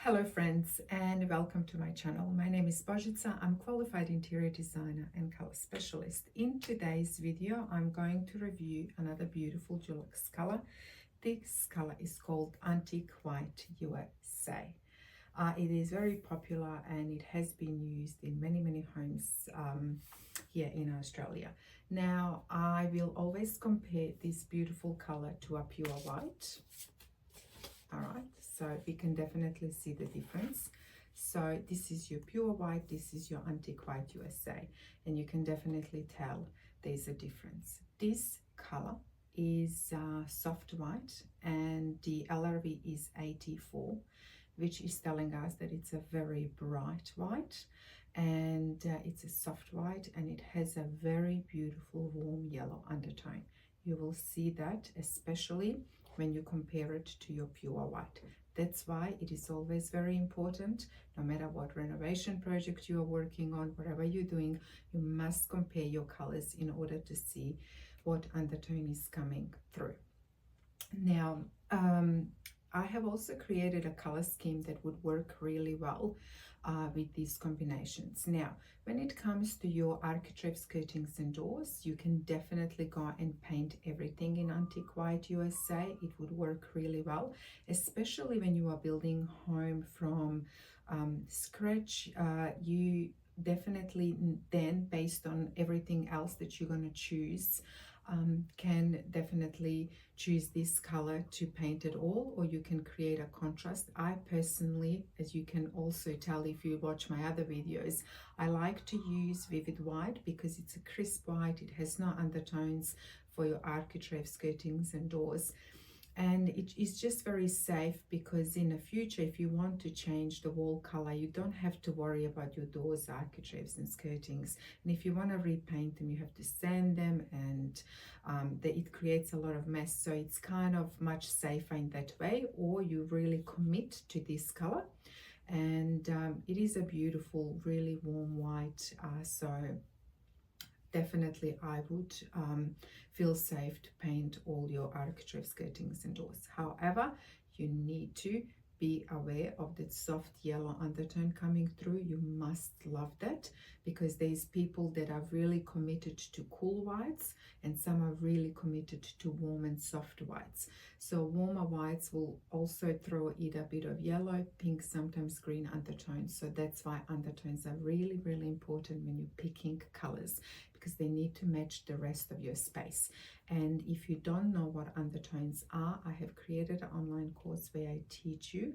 Hello friends and welcome to my channel. My name is Božica. I'm qualified interior designer and color specialist. In today's video I'm going to review another beautiful Dulux color. This color is called Antique White USA. It is very popular and it has been used in many homes here in Australia. Now I will always compare this beautiful color to a pure white. Alright, so you can definitely see the difference. So this is your pure white, this is your Antique White USA, and you can definitely tell there's a difference. This color is soft white and the LRV is 84, which is telling us that it's a very bright white, and it's a soft white and it has a very beautiful warm yellow undertone. You will see that especially when you compare it to your pure white. That's why it is always very important, no matter what renovation project you are working on, whatever you're doing, you must compare your colors in order to see what undertone is coming through. Now, I have also created a color scheme that would work really well with these combinations. Now, when it comes to your architrave skirtings and doors, you can definitely go and paint everything in Antique White USA. It would work really well, especially when you are building home from scratch. You definitely then, based on everything else that you're going to choose, can definitely choose this color to paint it all, or you can create a contrast. I personally, as you can also tell if you watch my other videos, I like to use vivid white because it's a crisp white. It has no undertones for your architrave skirtings and doors. And it is just very safe because in the future, if you want to change the wall color, you don't have to worry about your doors, architraves and skirtings. And if you want to repaint them, you have to sand them, and it creates a lot of mess. So it's kind of much safer in that way, or you really commit to this color. And it is a beautiful, really warm white. So definitely I would feel safe to paint all your architrave skirtings and doors. However, you need to be aware of that soft yellow undertone coming through. You must love that, because there's people that are really committed to cool whites and some are really committed to warm and soft whites. So warmer whites will also throw either a bit of yellow, pink, sometimes green undertones. So that's why undertones are really important when you're picking colors, because they need to match the rest of your space. And if you don't know what undertones are, I have created an online course where I teach you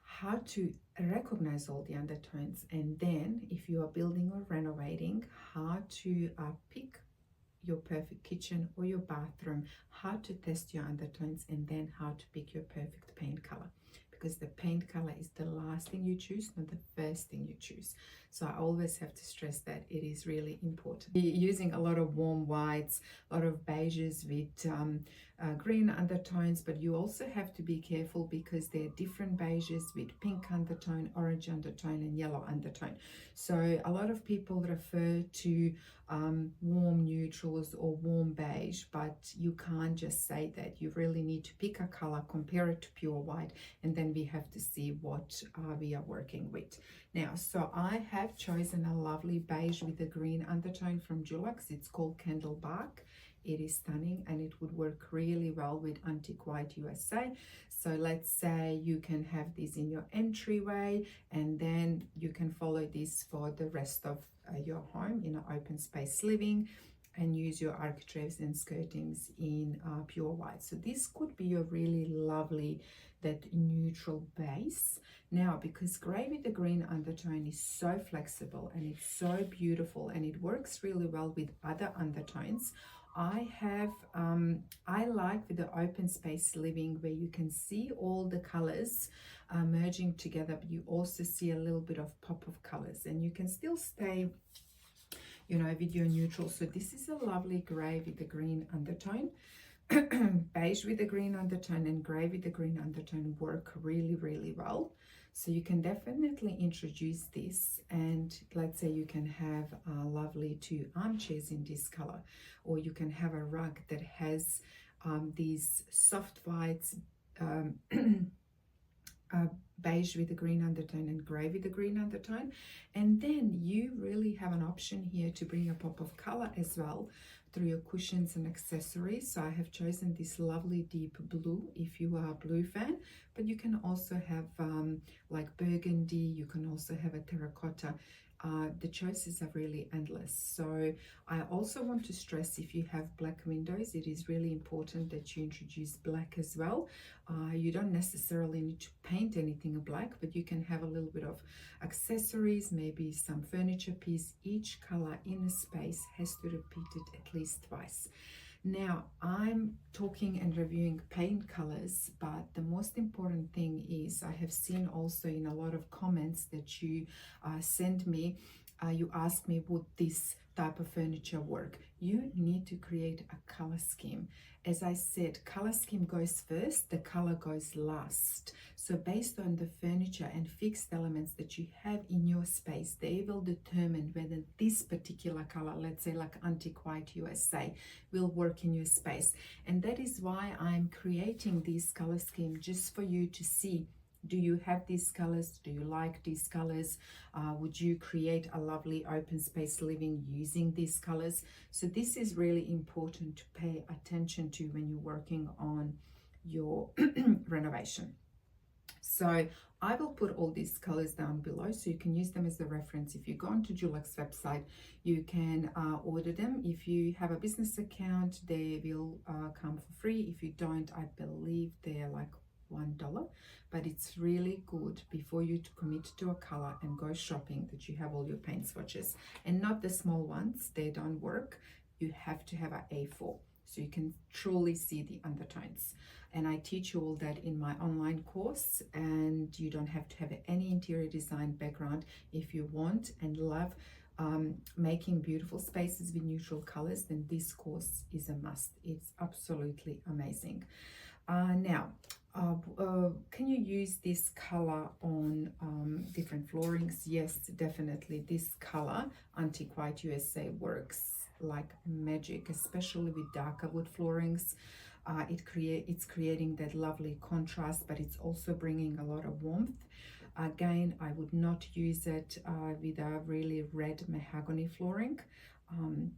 how to recognize all the undertones, and then if you are building or renovating, how to pick your perfect kitchen or your bathroom, how to test your undertones, and then how to pick your perfect paint color. Because the paint color is the last thing you choose, not the first thing you choose. So I always have to stress that it is really important. You're using a lot of warm whites, a lot of beiges with green undertones, but you also have to be careful because there are different beiges with pink undertone, orange undertone, and yellow undertone. So a lot of people refer to warm neutrals or warm beige, but you can't just say that. You really need to pick a color, compare it to pure white, and then we have to see what we are working with. Now, so I have chosen a lovely beige with a green undertone from Dulux. It's called Candle Bark. It is stunning and it would work really well with Antique White USA. So let's say you can have this in your entryway, and then you can follow this for the rest of your home in an open space living, and use your architraves and skirtings in pure white. So this could be a really lovely, that neutral base. Now, because grey with the green undertone is so flexible and it's so beautiful and it works really well with other undertones, I like with the open space living where you can see all the colors merging together, but you also see a little bit of pop of colors, and you can still stay, you know, with your neutral. So this is a lovely grey with the green undertone. Beige with the green undertone and grey with the green undertone work really well. So you can definitely introduce this, and let's say you can have lovely 2 armchairs in this color, or you can have a rug that has these soft whites, beige with a green undertone and gray with a green undertone. And then you really have an option here to bring a pop of color as well through your cushions and accessories. So I have chosen this lovely deep blue if you are a blue fan, but you can also have like burgundy, you can also have a terracotta. The choices are really endless. So I also want to stress, if you have black windows, it is really important that you introduce black as well. You don't necessarily need to paint anything black, but you can have a little bit of accessories, maybe some furniture piece. Each color in a space has to repeat it at least twice. Now, I'm talking and reviewing paint colors, but the most important thing is I have seen also in a lot of comments that you send me, you ask me, would this type of furniture work? You need to create a color scheme. As I said, color scheme goes first, the color goes last. So based on the furniture and fixed elements that you have in your space, they will determine whether this particular color, let's say like Antique White USA, will work in your space. And that is why I'm creating this color scheme, just for you to see, do you have these colors? Do you like these colors? Would you create a lovely open space living using these colors? So this is really important to pay attention to when you're working on your renovation. So I will put all these colors down below so you can use them as a reference. If you go onto Dulux website, you can order them. If you have a business account, they will come for free. If you don't, I believe they're like $1, but it's really good before you to commit to a color and go shopping that you have all your paint swatches, and not the small ones, they don't work. You have to have an A4 so you can truly see the undertones. And I teach you all that in my online course, and you don't have to have any interior design background. If you want and love making beautiful spaces with neutral colors, then this course is a must. It's absolutely amazing. Now, can you use this color on different floorings? Yes, definitely. This color, Antique White USA, works like magic, especially with darker wood floorings. It's creating that lovely contrast, but it's also bringing a lot of warmth. Again, I would not use it with a really red mahogany flooring.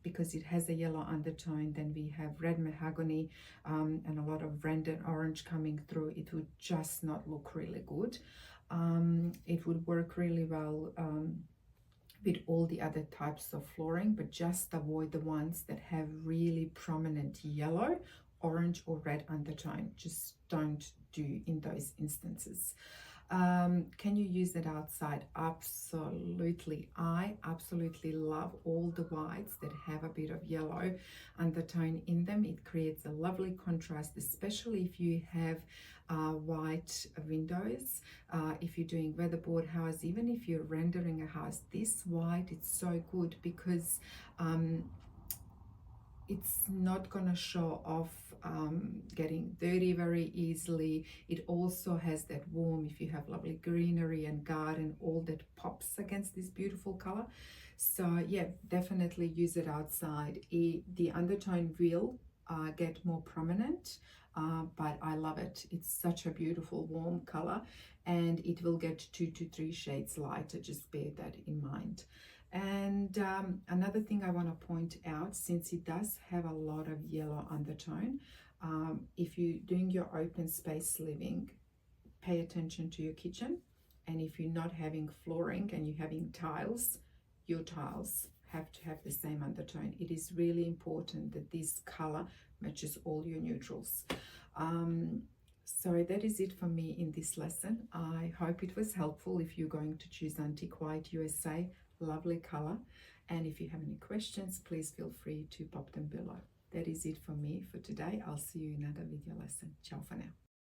Because it has a yellow undertone, then we have red mahogany and a lot of rendered orange coming through. It would just not look really good. It would work really well with all the other types of flooring, but just avoid the ones that have really prominent yellow, orange or red undertone. Just don't do in those instances. Can you use it outside? Absolutely. I absolutely love all the whites that have a bit of yellow undertone in them. It creates a lovely contrast, especially if you have white windows. If you're doing weatherboard house, even if you're rendering a house, this white, it's so good because it's not gonna show off getting dirty very easily. It also has that warm, if you have lovely greenery and garden, all that pops against this beautiful color. So yeah, definitely use it outside. The undertone will get more prominent, but I love it. It's such a beautiful warm color, and it will get 2 to 3 shades lighter. Just bear that in mind. And another thing I want to point out, since it does have a lot of yellow undertone, if you're doing your open space living, pay attention to your kitchen. And if you're not having flooring and you're having tiles, your tiles have to have the same undertone. It is really important that this color matches all your neutrals. So that is it for me in this lesson. I hope it was helpful. If you're going to choose Antique White USA, lovely color, and if you have any questions, please feel free to pop them below. That is it for me for today. I'll see you in another video lesson. Ciao for now.